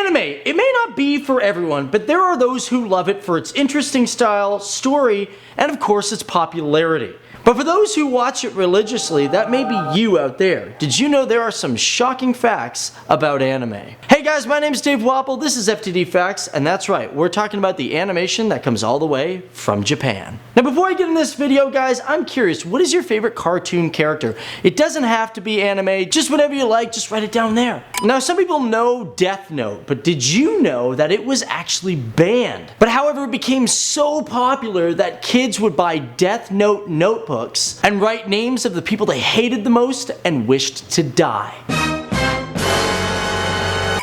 Anime, it may not be for everyone, but there are those who love it for its interesting style, story, and of course its popularity. But for those who watch it religiously, that may be you out there. Did you know there are some shocking facts about anime? Hey guys, my name is Dave Wapple, this is FTD Facts, and that's right, we're talking about the animation that comes all the way from Japan. Now before I get in this video guys, I'm curious, what is your favorite cartoon character? It doesn't have to be anime, just whatever you like, just write it down there. Now some people know Death Note, but did you know that it was actually banned? But however, it became so popular that kids would buy Death Note notebooks and write names of the people they hated the most and wished to die.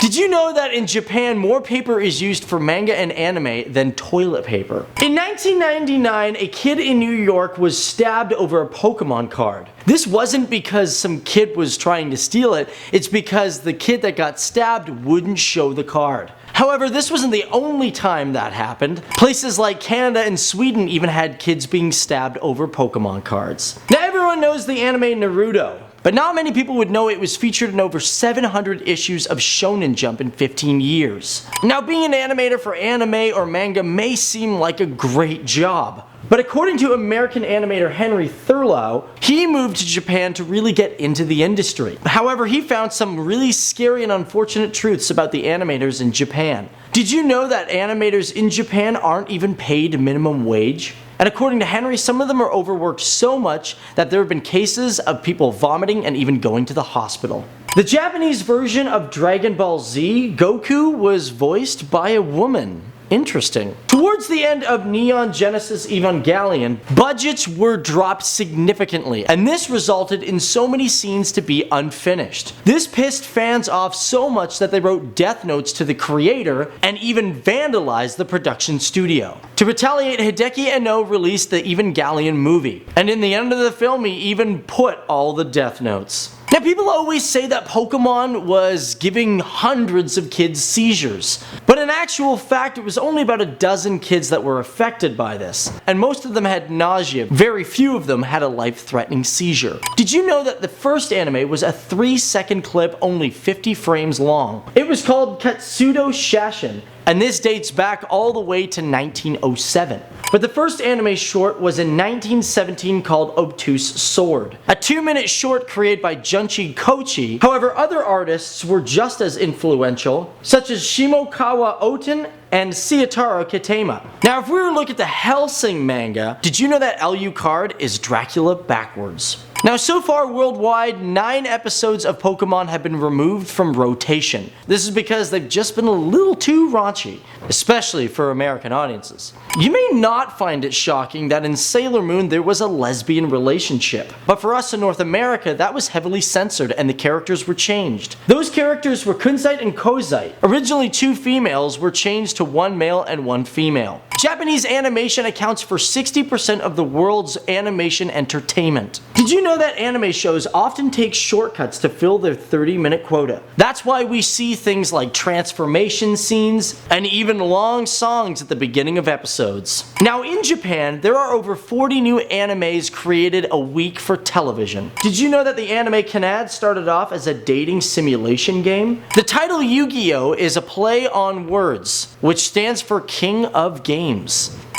Did you know that in Japan more paper is used for manga and anime than toilet paper? In 1999, a kid in New York was stabbed over a Pokemon card. This wasn't because some kid was trying to steal it, it's because the kid that got stabbed wouldn't show the card. However, this wasn't the only time that happened. Places like Canada and Sweden even had kids being stabbed over Pokemon cards. Now everyone knows the anime Naruto, but not many people would know it was featured in over 700 issues of Shonen Jump in 15 years. Now being an animator for anime or manga may seem like a great job, but according to American animator Henry Thurlow, he moved to Japan to really get into the industry. However, he found some really scary and unfortunate truths about the animators in Japan. Did you know that animators in Japan aren't even paid minimum wage? And according to Henry, some of them are overworked so much that there have been cases of people vomiting and even going to the hospital. The Japanese version of Dragon Ball Z, Goku was voiced by a woman. Interesting. Towards the end of Neon Genesis Evangelion, budgets were dropped significantly, and this resulted in so many scenes to be unfinished. This pissed fans off so much that they wrote death notes to the creator and even vandalized the production studio. To retaliate, Hideki Anno released the Evangelion movie, and in the end of the film he even put all the death notes. Now people always say that Pokemon was giving hundreds of kids seizures, but in actual fact it was only about a dozen kids that were affected by this, and most of them had nausea. Very few of them had a life-threatening seizure. Did you know that the first anime was a 3-second clip only 50 frames long? It was called Katsudo Shashin, and this dates back all the way to 1907. But the first anime short was in 1917 called Obtuse Sword, a 2-minute short created by Junchi Kochi. However, other artists were just as influential, such as Shimokawa Oten and Siataro Kitama. Now if we were to look at the Hellsing manga, did you know that Alucard is Dracula backwards? Now so far worldwide, 9 episodes of Pokemon have been removed from rotation. This is because they've just been a little too raunchy, especially for American audiences. You may not find it shocking that in Sailor Moon there was a lesbian relationship, but for us in North America that was heavily censored and the characters were changed. Those characters were Kunzite and Kozite. Originally 2 females were changed to 1 male and 1 female. Japanese animation accounts for 60% of the world's animation entertainment. Did you know that anime shows often take shortcuts to fill their 30-minute quota? That's why we see things like transformation scenes and even long songs at the beginning of episodes. Now in Japan, there are over 40 new animes created a week for television. Did you know that the anime Kanad started off as a dating simulation game? The title Yu-Gi-Oh! Is a play on words, which stands for King of Games.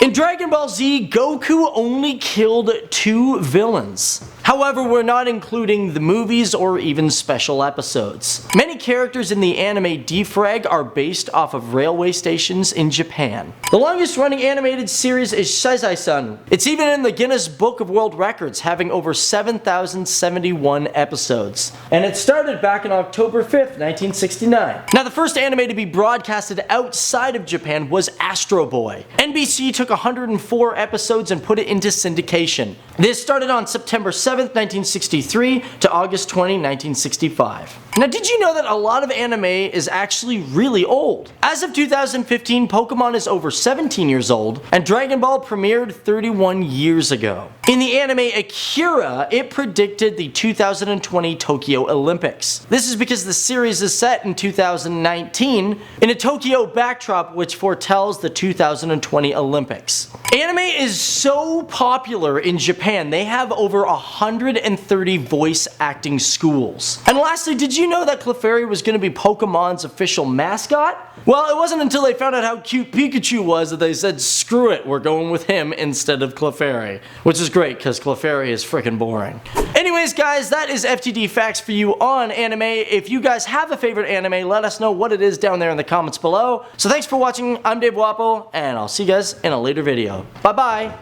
In Dragon Ball Z, Goku only killed 2 villains. However, we're not including the movies or even special episodes. Many characters in the anime Defrag are based off of railway stations in Japan. The longest running animated series is Seisei-san. It's even in the Guinness Book of World Records, having over 7,071 episodes. And it started back on October 5th, 1969. Now the first anime to be broadcasted outside of Japan was Astro Boy. NBC took 104 episodes and put it into syndication. This started on September 7th, 1963 to August 20, 1965. Now did you know that a lot of anime is actually really old? As of 2015, Pokemon is over 17 years old, and Dragon Ball premiered 31 years ago. In the anime Akira, it predicted the 2020 Tokyo Olympics. This is because the series is set in 2019 in a Tokyo backdrop which foretells the 2020 Olympics. Anime is so popular in Japan, they have over 130 voice acting schools. And lastly, did you you know that Clefairy was going to be Pokemon's official mascot? Well, it wasn't until they found out how cute Pikachu was that they said, screw it, we're going with him instead of Clefairy. Which is great, because Clefairy is freaking boring. Anyways, guys, that is FTD Facts for you on anime. If you guys have a favorite anime, let us know what it is down there in the comments below. So thanks for watching. I'm Dave Wapo, and I'll see you guys in a later video. Bye-bye.